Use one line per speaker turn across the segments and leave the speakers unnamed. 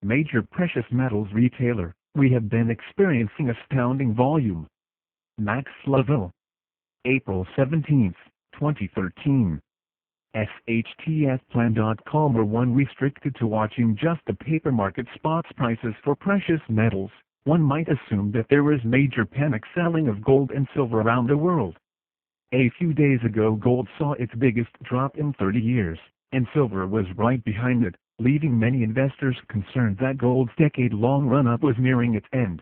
major precious metals retailer, we have been experiencing astounding volume. Max Lovell. April 17, 2013. SHTFplan.com or one restricted to watching just the paper market spots prices for precious metals. One might assume that there is major panic selling of gold and silver around the world. A few days ago gold saw its biggest drop in 30 years, and silver was right behind it, leaving many investors concerned that gold's decade-long run-up was nearing its end.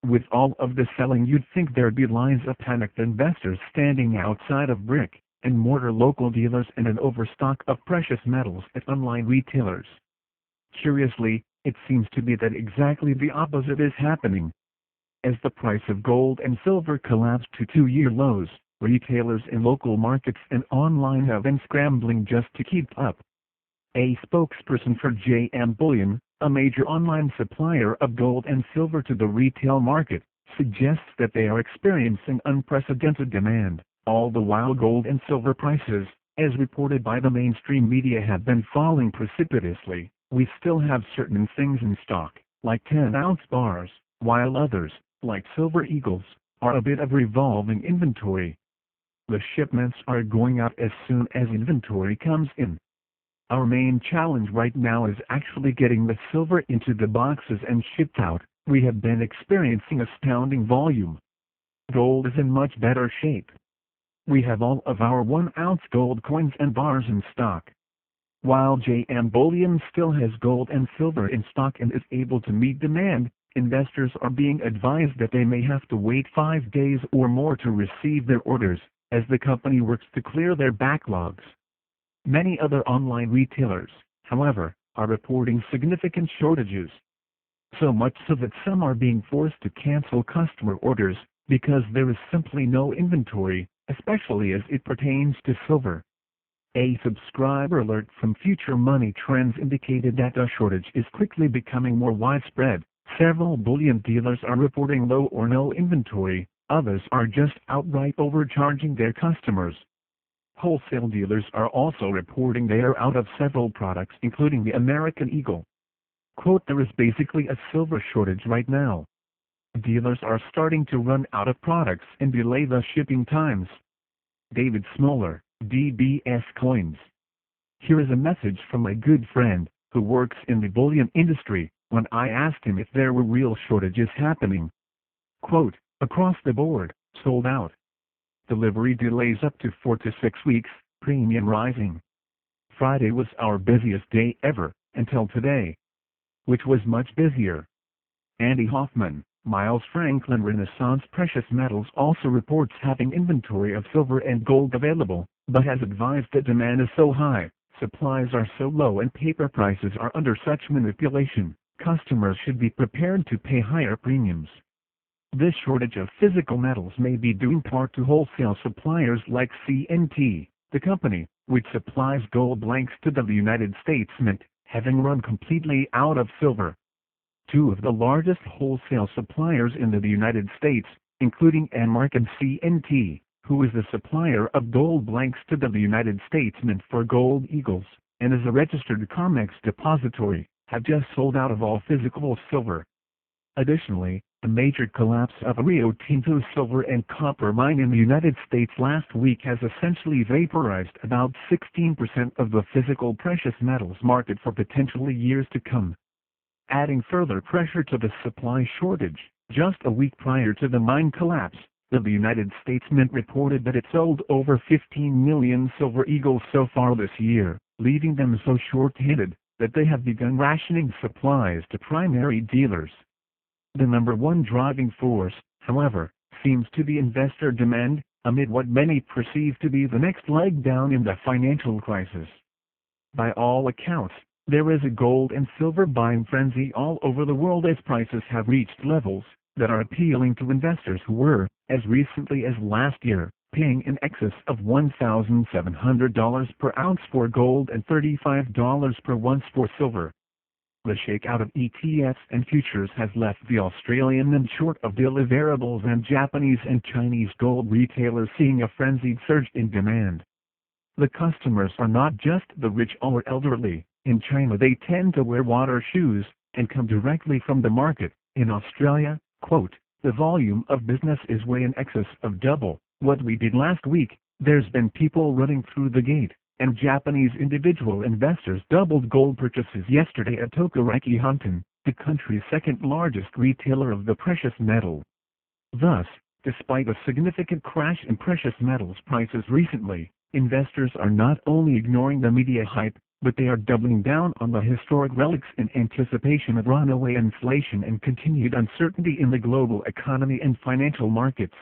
With all of the selling, you'd think there'd be lines of panicked investors standing outside of brick and mortar local dealers and an overstock of precious metals at online retailers. Curiously, it seems to be that exactly the opposite is happening. As the price of gold and silver collapsed to two-year lows, retailers in local markets and online have been scrambling just to keep up. A spokesperson for JM Bullion, a major online supplier of gold and silver to the retail market, suggests that they are experiencing unprecedented demand, all the while gold and silver prices, as reported by the mainstream media, have been falling precipitously. We still have certain things in stock, like 10-ounce bars, while others, like Silver Eagles, are a bit of revolving inventory. The shipments are going out as soon as inventory comes in. Our main challenge right now is actually getting the silver into the boxes and shipped out. We have been experiencing astounding volume. Gold is in much better shape. We have all of our 1-ounce gold coins and bars in stock. While JM Bullion still has gold and silver in stock and is able to meet demand, investors are being advised that they may have to wait 5 days or more to receive their orders, as the company works to clear their backlogs. Many other online retailers, however, are reporting significant shortages. So much so that some are being forced to cancel customer orders, because there is simply no inventory, especially as it pertains to silver. A subscriber alert from Future Money Trends indicated that the shortage is quickly becoming more widespread. Several bullion dealers are reporting low or no inventory, others are just outright overcharging their customers. Wholesale dealers are also reporting they are out of several products, including the American Eagle. Quote, there is basically a silver shortage right now. Dealers are starting to run out of products and delay the shipping times. David Smoller, DBS Coins. Here is a message from a good friend, who works in the bullion industry, when I asked him if there were real shortages happening. Quote, across the board, sold out. Delivery delays up to 4 to 6 weeks, premium rising. Friday was our busiest day ever, until today, which was much busier. Andy Hoffman, Miles Franklin Renaissance Precious Metals also reports having inventory of silver and gold available, but has advised that demand is so high, supplies are so low and paper prices are under such manipulation, customers should be prepared to pay higher premiums. This shortage of physical metals may be due in part to wholesale suppliers like CNT, the company, which supplies gold blanks to the United States Mint, having run completely out of silver. Two of the largest wholesale suppliers in the United States, including Enmark and CNT, who is the supplier of gold blanks to the United States Mint for Gold Eagles, and is a registered COMEX depository, have just sold out of all physical silver. Additionally, the major collapse of Rio Tinto's silver and copper mine in the United States last week has essentially vaporized about 16% of the physical precious metals market for potentially years to come. Adding further pressure to the supply shortage, just a week prior to the mine collapse, the United States Mint reported that it sold over 15 million Silver Eagles so far this year, leaving them so short-handed that they have begun rationing supplies to primary dealers. The number one driving force, however, seems to be investor demand, amid what many perceive to be the next leg down in the financial crisis. By all accounts, there is a gold and silver buying frenzy all over the world as prices have reached levels that are appealing to investors who were, as recently as last year, paying in excess of $1,700 per ounce for gold and $35 per ounce for silver. The shakeout of ETFs and futures has left the Australian Mint short of deliverables, and Japanese and Chinese gold retailers seeing a frenzied surge in demand. The customers are not just the rich or elderly. In China they tend to wear water shoes, and come directly from the market. In Australia, quote, the volume of business is way in excess of double what we did last week. There's been people running through the gate, and Japanese individual investors doubled gold purchases yesterday at Tokoroki Honten, the country's second largest retailer of the precious metal. Thus, despite a significant crash in precious metals prices recently, investors are not only ignoring the media hype, but they are doubling down on the historic relics in anticipation of runaway inflation and continued uncertainty in the global economy and financial markets.